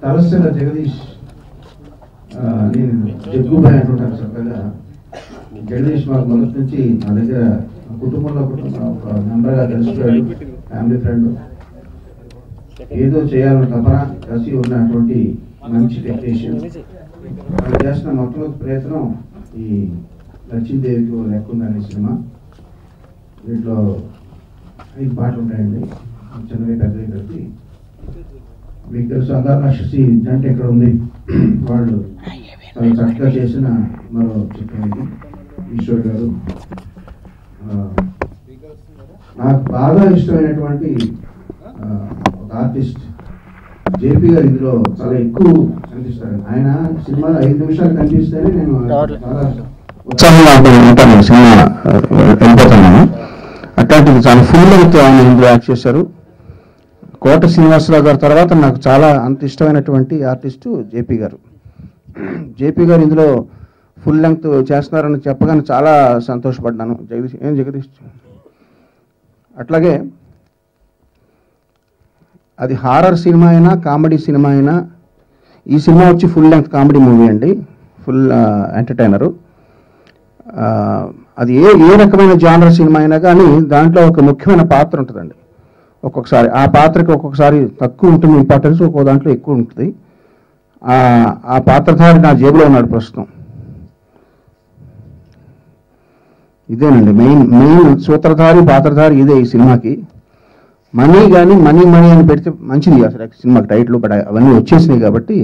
తలస్థల జగదీష్ నేను జగ్గుబాయ్ అంటుంటాను చక్కగా. జగదీష్ మాకు మొదటి నుంచి నా దగ్గర కుటుంబంలో ఒక మెంబర్గా కలిసిపోయాడు, ఫ్యామిలీ ఫ్రెండ్. ఏదో చేయాలని తపన కలిసి ఉన్నటువంటి మంచి టెక్నీషియన్. వాళ్ళు చేసిన మొట్టమొదటి ప్రయత్నం ఈ లక్ష్మీదేవికి లెక్కుందనే సినిమా. దీంట్లో 5 పాటలు ఉంటాయండి, చిన్నవి పెద్దవి కలిపి. మీకు తెలుసు అగారాక్షసి జంట ఇక్కడ ఉంది, వాళ్ళు చాలా చక్కగా చేసిన మరో చిత్రం ఇది. ఈశ్వర్ గారు నాకు బాగా ఇష్టమైనటువంటి ఒక ఆర్టిస్ట్ జేపీ గారు ఇందులో చాలా ఎక్కువ కనిపిస్తారు. ఆయన సినిమాలో 5 నిమిషాలు కనిపిస్తేనే నేను చాలా ఉత్సాహంగా ఉంటాను, సినిమా వెళ్ళిపోతున్నాను. అట్లాంటిది చాలా ఫుల్ లెంగ్త్ ఆయన ఇందులో యాక్ట్ చేశారు. కోట శ్రీనివాసరావు గారి తర్వాత నాకు చాలా అంత ఇష్టమైనటువంటి ఆర్టిస్టు జేపీ గారు. జేపీ గారు ఇందులో ఫుల్ లెంగ్త్ చేస్తున్నారని చెప్పగానే చాలా సంతోషపడ్డాను. జగదీష్ అట్లాగే అది హారర్ సినిమా అయినా కామెడీ సినిమా అయినా, ఈ సినిమా వచ్చి ఫుల్ లెంగ్త్ కామెడీ మూవీ అండి, ఫుల్ ఎంటర్టైనరు. అది ఏ రకమైన జానర్ సినిమా అయినా కానీ దాంట్లో ఒక ముఖ్యమైన పాత్ర ఉంటుందండి. ఒక్కొక్కసారి ఆ పాత్రకి ఒక్కొక్కసారి తక్కువ ఉంటుంది ఇంపార్టెన్స్, ఒక్కొక్క దాంట్లో ఎక్కువ ఉంటుంది. ఆ పాత్రధారి నా జేబులో ఉన్నాడు ప్రస్తుతం. ఇదేనండి మెయిన్ సూత్రధారి పాత్రధారి ఇదే ఈ సినిమాకి. మనీ కానీ మనీ అని పెడితే మంచిది అసలు సినిమాకి టైటిల్, బట్ అవన్నీ వచ్చేసినాయి కాబట్టి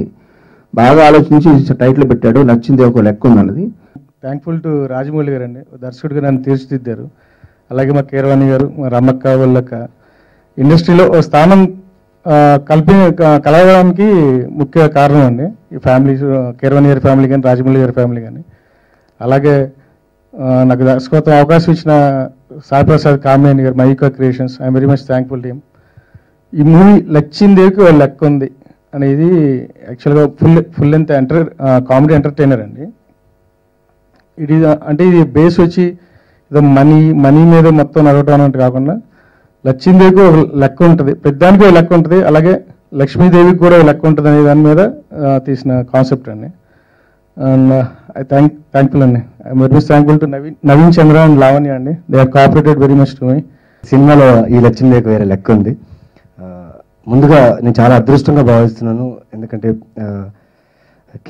బాగా ఆలోచించి టైటిల్ పెట్టాడు. నచ్చింది ఒక లెక్క ఉందన్నది. థ్యాంక్ఫుల్ టు రాజమౌళి గారు అండి, దర్శకుడిగా నన్ను తీర్చిదిద్దారు. అలాగే మా కీరవాణి గారు, మా రమ్మక్క వాళ్ళక ఇండస్ట్రీలో ఓ స్థానం కలవడానికి ముఖ్య కారణం అండి ఈ ఫ్యామిలీ, కీరవాణి గారి ఫ్యామిలీ కానీ రాజమౌళి గారి ఫ్యామిలీ కానీ. అలాగే నాకు దర్శకత్వం అవకాశం ఇచ్చిన సాయి ప్రసాద్ కామినేని గారు, mica creations, I'm very much thankful team. ఈ మూవీ లచ్చిందేవికి ఒక లెక్క ఉంది అనేది యాక్చువల్గా ఫుల్ లెంత్ కామెడీ ఎంటర్టైనర్ అండి. ఇది బేస్ వచ్చి ఏదో మనీ మీద మొత్తం నడవటం అన్నట్టు కాకుండా లక్ష్మీదేవికి ఒక లెక్క ఉంటుంది, పెద్దానికి ఒక లెక్క ఉంటుంది, అలాగే లక్ష్మీదేవికి కూడా ఒక లెక్క ఉంటుంది అనే దాని మీద తీసిన కాన్సెప్ట్ అండి. అండ్ ఐ థ్యాంక్ఫుల్ అండి, I'm very much thankful to Naveen Chandra and Lavanya అండి. They are cooperated very much to me. సినిమాలో ఈ లక్ష్మీదేవికి వేరే లెక్క ఉంది. ముందుగా నేను చాలా అదృష్టంగా భావిస్తున్నాను, ఎందుకంటే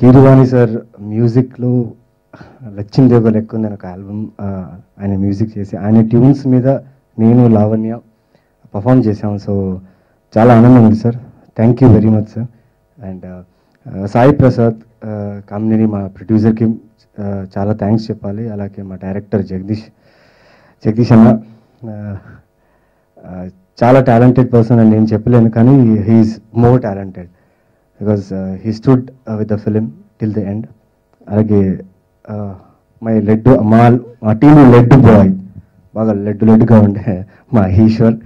కీరవాణి సార్ మ్యూజిక్లో లక్ష్మీదేవి లెక్క ఉంది అని ఒక ఆల్బమ్ ఆయన మ్యూజిక్ చేసి ఆయన ట్యూన్స్ మీద నేను లావణ్య పర్ఫామ్ చేశాము. సో చాలా ఆనందం ఉంది sir, thank you very much sir. And Sai Prasad Kamineni మా ప్రొడ్యూసర్కి చాలా థ్యాంక్స్ చెప్పాలి. అలాగే మా డైరెక్టర్ జగదీష్ అన్న చాలా టాలెంటెడ్ పర్సన్ అని నేను చెప్పలేను, కానీ he's more talented because he stood with the film till the end. అలాగే మా టీమ్ లెడ్ బాయ్, బాగా లెడ్డుగా ఉండే మా ఈశ్వర్,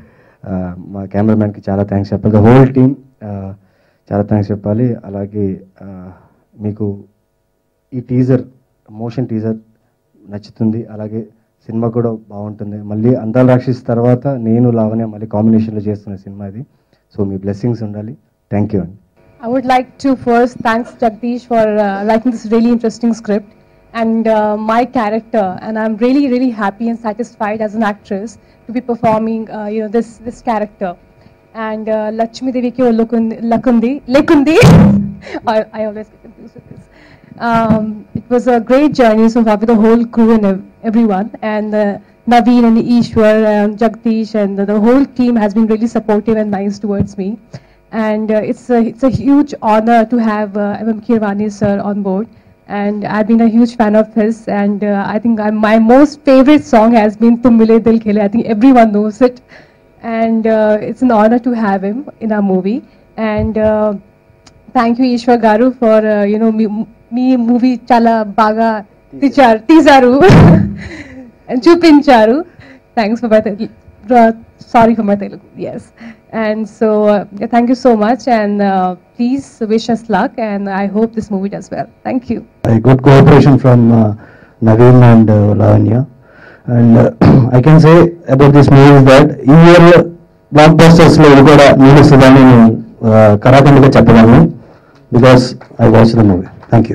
మా కెమెరామ్యాన్కి చాలా థ్యాంక్స్ చెప్పాలి. ద హోల్ టీమ్ చాలా థ్యాంక్స్ చెప్పాలి. అలాగే మీకు ఈ మోషన్ టీజర్ నచ్చుతుంది, అలాగే సినిమా కూడా బాగుంటుంది. మళ్ళీ అందాల రాక్షసి తర్వాత నేను లావణ్య మళ్ళీ కాంబినేషన్లో చేస్తున్న సినిమా ఇది. సో మీ బ్లెస్సింగ్స్ ఉండాలి. థ్యాంక్ యూ అండి. I would like to first thank Jagdish for writing this really interesting script and my character, and I'm really happy and satisfied as an actress to be performing this character. And Lakshmi Devi ki Lakundi I always get confused with this. It was a great journey so far with the whole crew and everyone, and Naveen and Ishwar and Jagdish and the whole team has been really supportive and nice towards me. And it's a huge honor to have M.M. Keeravani sir on board. And I've been a huge fan of his. And I think my most favorite song has been Tum Mile Dil Khele. I think everyone knows it. And it's an honor to have him in our movie. And thank you, Ishwar Garu, for me movie chala baga tizaru and chupincharu. Thanks for my sorry for my Telugu. Yes. And so thank you so much, and please wish us luck, and I hope this movie does well. Thank you. A good cooperation from Naveen and Lavanya. And I can say about this movie is that in your blockbusters lo ఇది కూడా నిలుస్తుందని నేను కరాఖండిగా చెప్పగలను, because I watched the movie. Thank you.